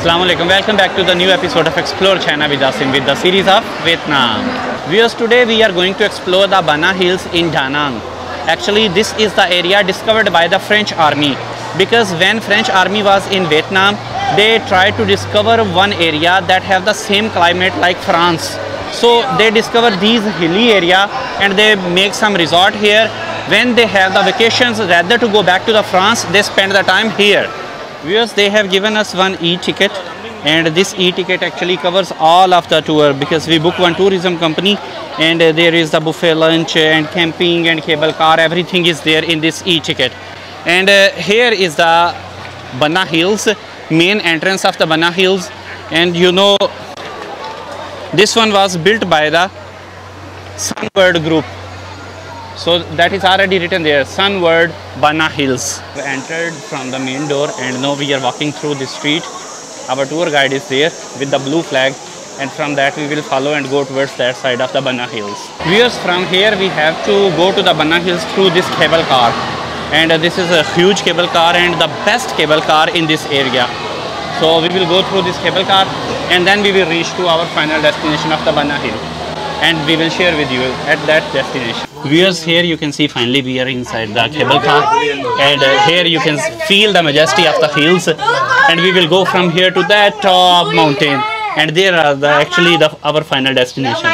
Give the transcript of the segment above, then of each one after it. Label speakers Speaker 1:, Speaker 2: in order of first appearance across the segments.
Speaker 1: Assalamu alaikum. Welcome back to the new episode of Explore China with Asim with the series of Vietnam. Viewers, today we are going to explore the Bana Hills in Da Nang. Actually, this is the area discovered by the French army, because when French army was in Vietnam, they tried to discover one area that have the same climate like France. So they discover these hilly area and they make some resort here. When they have the vacations, rather to go back to the France, they spend the time here. Viewers, they have given us one e-ticket, and this e-ticket actually covers all of the tour, because we book one tourism company and there is the buffet lunch and camping and cable car, everything is there in this e-ticket. And here is the Bana Hills, main entrance of the Bana Hills, and you know this one was built by the Sunward Group. So that is already written there, Sunward Bana Hills. We entered from the main door and now we are walking through the street. Our tour guide is there with the blue flag, and from that we will follow and go towards that side of the Bana Hills. Viewers, from here we have to go to the Bana Hills through this cable car. And this is a huge cable car and the best cable car in this area. So we will go through this cable car and then we will reach to our final destination of the Bana Hill. And we will share with you at that destination. Viewers, here you can see finally we are inside the cable car, and here you can feel the majesty of the hills, and we will go from here to that top mountain, and there are our final destination.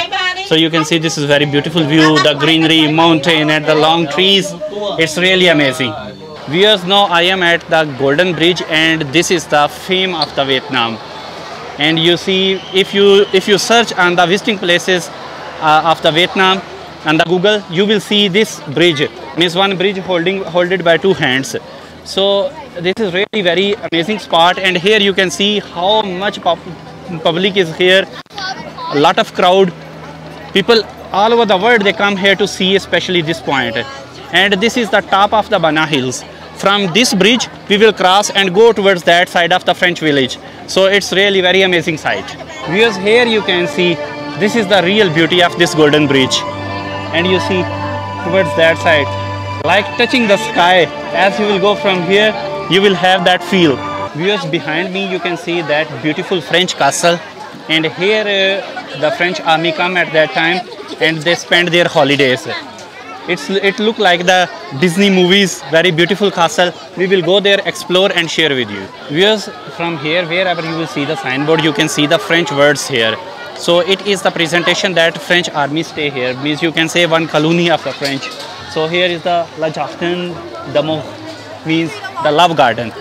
Speaker 1: So you can see this is very beautiful view, the greenery, mountain and the long trees. It's really amazing. Viewers, now I am at the Golden Bridge, and this is the fame of the Vietnam. And you see, if you search on the visiting places of the Vietnam on the Google, you will see this bridge, means one bridge holded by two hands. So this is really very amazing spot, and here you can see how much public is here, a lot of crowd, people all over the world, they come here to see especially this point. And this is the top of the Bana Hills. From this bridge we will cross and go towards that side of the French village. So it's really very amazing sight. Viewers, here you can see this is the real beauty of this Golden Bridge, and you see towards that side like touching the sky. As you will go from here, you will have that feel. Viewers, behind me you can see that beautiful French castle, and here the French army come at that time and they spend their holidays. It look like the Disney movies, very beautiful castle. We will go there, explore and share with you. Viewers, from here, wherever you will see the signboard, you can see the French words here. So it is the presentation that French army stay here, means you can say one colony of the French. So here is the Le Jardin d'Amour, means the love garden.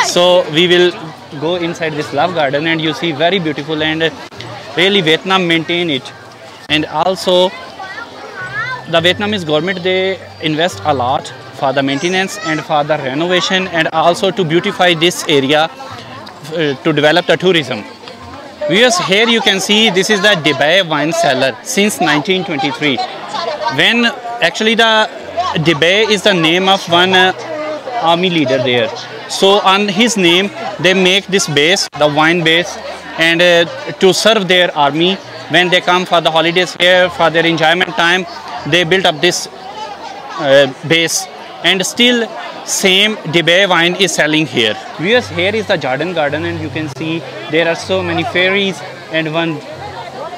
Speaker 1: So we will go inside this love garden, and you see very beautiful, and really Vietnam maintain it. And also the Vietnamese government, they invest a lot for the maintenance and for the renovation, and also to beautify this area to develop the tourism. Viewers, here you can see this is the De Bay wine cellar since 1923. When actually the De Bay is the name of one army leader there. So on his name they make this base, the wine base, and to serve their army when they come for the holidays here, for their enjoyment time, they built up this base, and still same De Bay wine is selling here. Viewers, here is the Jardin Garden, and you can see there are so many fairies, and one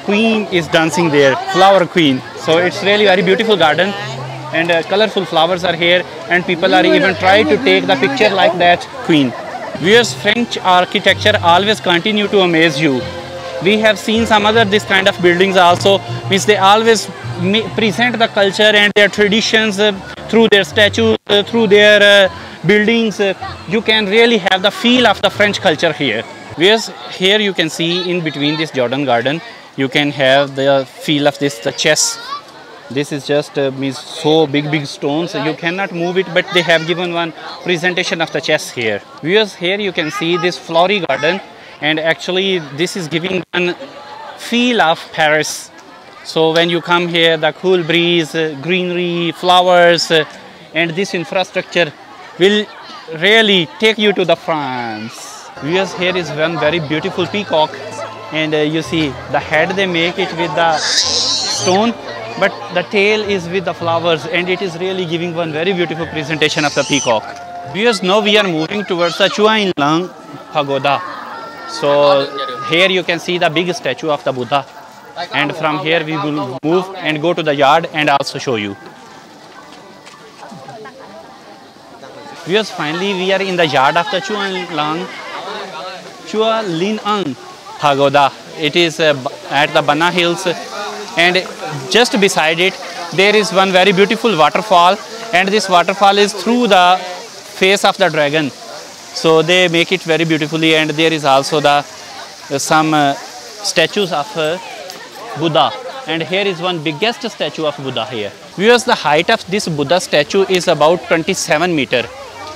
Speaker 1: queen is dancing there, flower queen. So it's really very beautiful garden, and colorful flowers are here, and people are even trying to take the picture like that queen. Viewers, French architecture always continue to amaze you. We have seen some other this kind of buildings also, means they always present the culture and their traditions through their statues, through their buildings. You can really have the feel of the French culture here. Whereas here you can see in between this Jordan garden, you can have the feel of this, the chess. This is just means so big stones, you cannot move it, but they have given one presentation of the chess here. Viewers, here you can see this flowery garden, and actually this is giving one feel of Paris. So when you come here, the cool breeze, greenery, flowers, and this infrastructure will really take you to the France. Viewers, here is one very beautiful peacock, and you see the head they make it with the stone, but the tail is with the flowers, and it is really giving one very beautiful presentation of the peacock. Viewers, now we are moving towards the Chua In Lang Pagoda. So here you can see the big statue of the Buddha, and from here we will move and go to the yard and also show you. Viewers, finally we are in the yard of the Chua Lin Ang Pagoda. It is at the Bana Hills, and just beside it there is one very beautiful waterfall, and this waterfall is through the face of the dragon. So they make it very beautifully, and there is also some statues of Buddha, and here is one biggest statue of Buddha here. Viewers, the height of this Buddha statue is about 27 meter,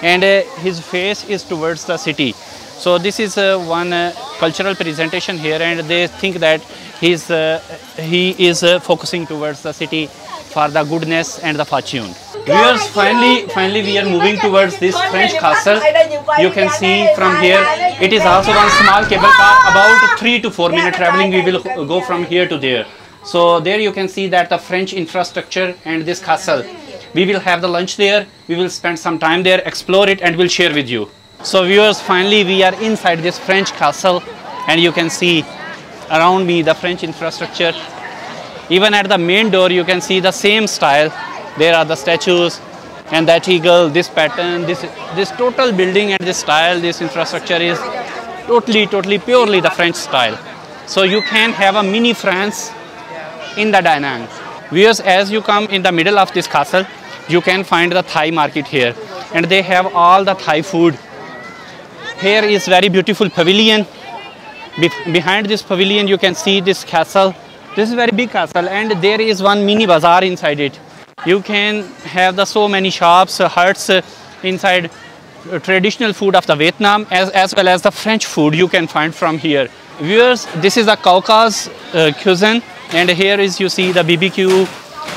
Speaker 1: and his face is towards the city. So this is one cultural presentation here, and they think that he is focusing towards the city for the goodness and the fortune. Viewers, finally we are moving towards this French castle. You can see from here, it is also one small cable car, about 3 to 4 minute traveling we will go from here to there. So there you can see that the French infrastructure and this castle. We will have the lunch there, we will spend some time there, explore it, and we'll share with you. So viewers, finally we are inside this French castle, and you can see around me the French infrastructure. Even at the main door you can see the same style. There are the statues and that eagle, this pattern, this total building and this style, this infrastructure is totally purely the French style. So you can have a mini France in the Da Nang. Viewers, as you come in the middle of this castle, you can find the Thai market here, and they have all the Thai food. Here is very beautiful pavilion. Behind this pavilion you can see this castle. This is very big castle, and there is one mini bazaar inside it. You can have so many shops, huts inside. Traditional food of the Vietnam as well as the French food you can find from here. Viewers, this is the Caucasus cuisine, and here is you see the BBQ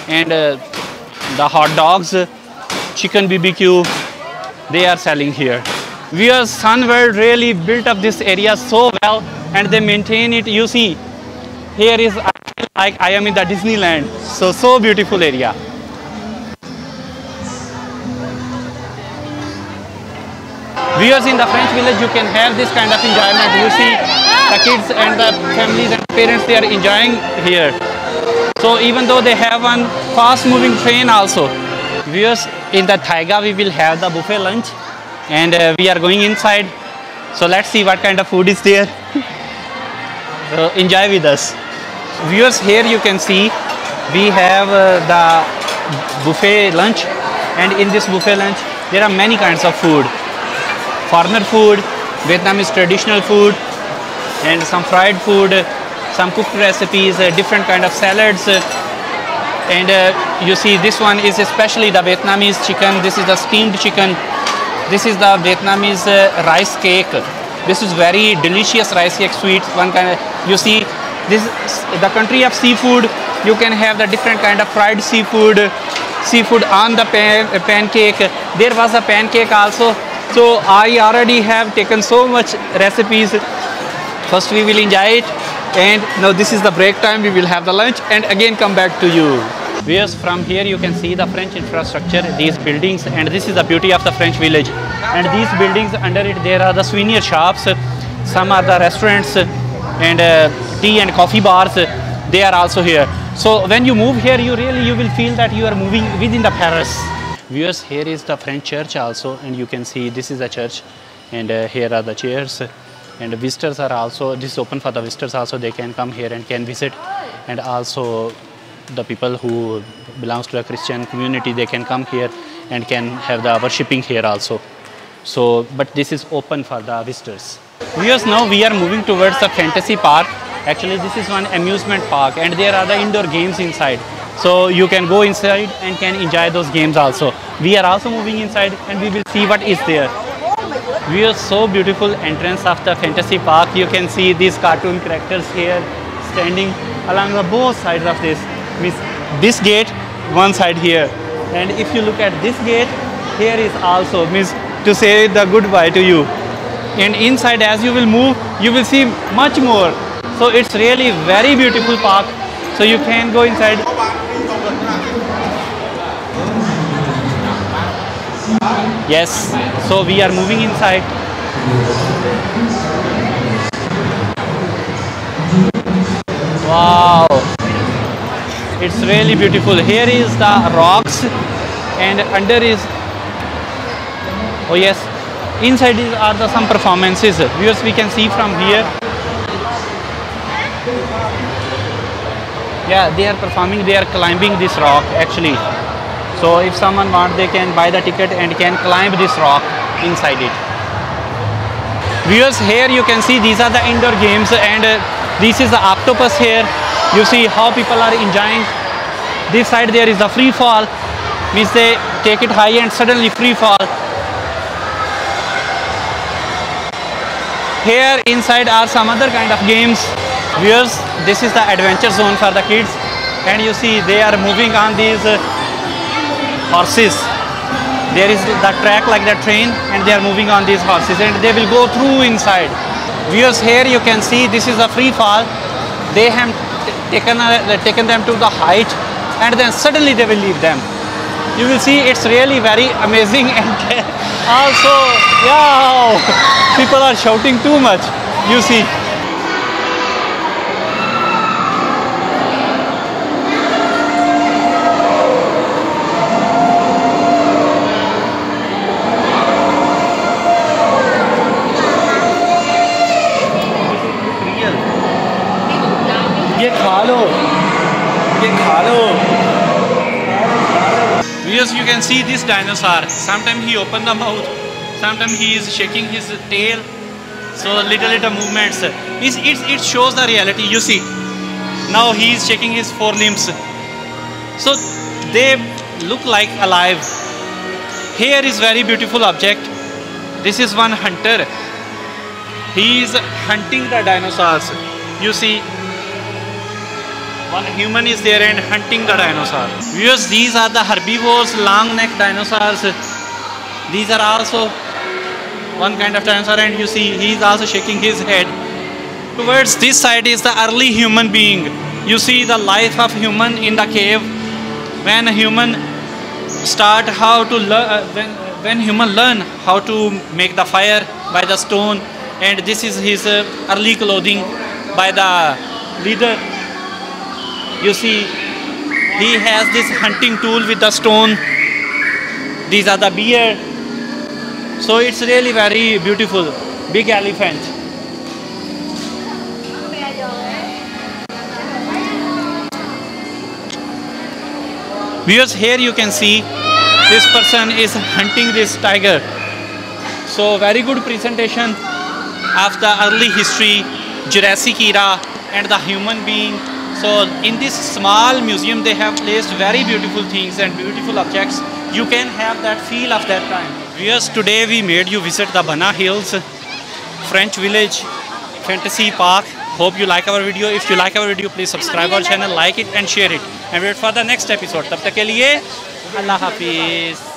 Speaker 1: and the hot dogs, chicken BBQ, they are selling here. Viewers, Sunworld really built up this area so well, and they maintain it. You see, here is like I am in the Disneyland. So beautiful area. Viewers, in the French village you can have this kind of enjoyment. You see the kids and the families and parents, they are enjoying here. So even though they have one fast moving train also. Viewers, in the Taiga we will have the buffet lunch, and we are going inside. So let's see what kind of food is there. Enjoy with us. Viewers, here you can see we have the buffet lunch, and in this buffet lunch there are many kinds of food. Foreigner food, Vietnamese traditional food, and some fried food, some cooked recipes, different kind of salads, and you see this one is especially the Vietnamese chicken. This is the steamed chicken. This is the Vietnamese rice cake. This is very delicious rice cake, sweet one kind of. You see, this the country of seafood. You can have the different kind of fried seafood on the pancake. There was a pancake also. So I already have taken so much recipes. First we will enjoy it, and now this is the break time. We will have the lunch and again come back to you. Viewers, from here you can see the French infrastructure, these buildings, and this is the beauty of the French village. And these buildings, under it there are the souvenir shops, some are the restaurants, and tea and coffee bars, they are also here. So when you move here, you will feel that you are moving within the Paris. Viewers, here is the French church also, and you can see this is the church, and here are the chairs, and visitors are also, this is open for the visitors also. They can come here and can visit, and also the people who belongs to a Christian community, they can come here and can have the worshipping here also. So but this is open for the visitors. Viewers, now we are moving towards the fantasy park. Actually this is one amusement park, and there are the indoor games inside. So you can go inside and can enjoy those games also. We are also moving inside, and we will see what is there. We are so beautiful entrance of the fantasy park. You can see these cartoon characters here standing along the both sides of this. This gate, one side here, and if you look at this gate, here is also to say the goodbye to you. And inside, as you will move, you will see much more. So it's really very beautiful park. So you can go inside. Yes, so we are moving inside. Wow, it's really beautiful. Here is the rocks and under is, oh yes, inside are the some performances. Viewers, we can see from here. Yeah, they are performing, they are climbing this rock actually. So if someone wants, they can buy the ticket and can climb this rock inside it. Viewers, here you can see these are the indoor games, and this is the octopus here. You see how people are enjoying. This side there is the free fall, means they take it high and suddenly free fall. Here inside are some other kind of games. Viewers, this is the adventure zone for the kids, and you see they are moving on these horses. There is the track like the train, and they are moving on these horses, and they will go through inside. Viewers, here you can see this is a free fall. They have taken them to the height, and then suddenly they will leave them. You will see it's really very amazing, and also, yeah, people are shouting too much. You see. Viewers, you can see this dinosaur. Sometimes he open the mouth, sometimes he is shaking his tail. So little movements. It shows the reality. You see, now he is shaking his forelimbs. So they look like alive. Here is very beautiful object. This is one hunter. He is hunting the dinosaurs. You see, one human is there and hunting the dinosaur. Viewers, these are the herbivores, long neck dinosaurs. These are also one kind of dinosaur, and you see he is also shaking his head. Towards this side is the early human being. You see the life of human in the cave. When a human start how to learn, when human learn how to make the fire by the stone, and this is his early clothing by the leader. You see, he has this hunting tool with the stone. These are the bear. So it's really very beautiful. Big elephant. Viewers, here you can see this person is hunting this tiger. So very good presentation of the early history, Jurassic era, and the human being. So in this small museum they have placed very beautiful things and beautiful objects. You can have that feel of that time. Viewers, today we made you visit the Bana Hills, French Village, Fantasy Park. Hope you like our video. If you like our video, please subscribe our channel, like it and share it. And wait for the next episode. Tab tak ke liye, Allah Hafiz.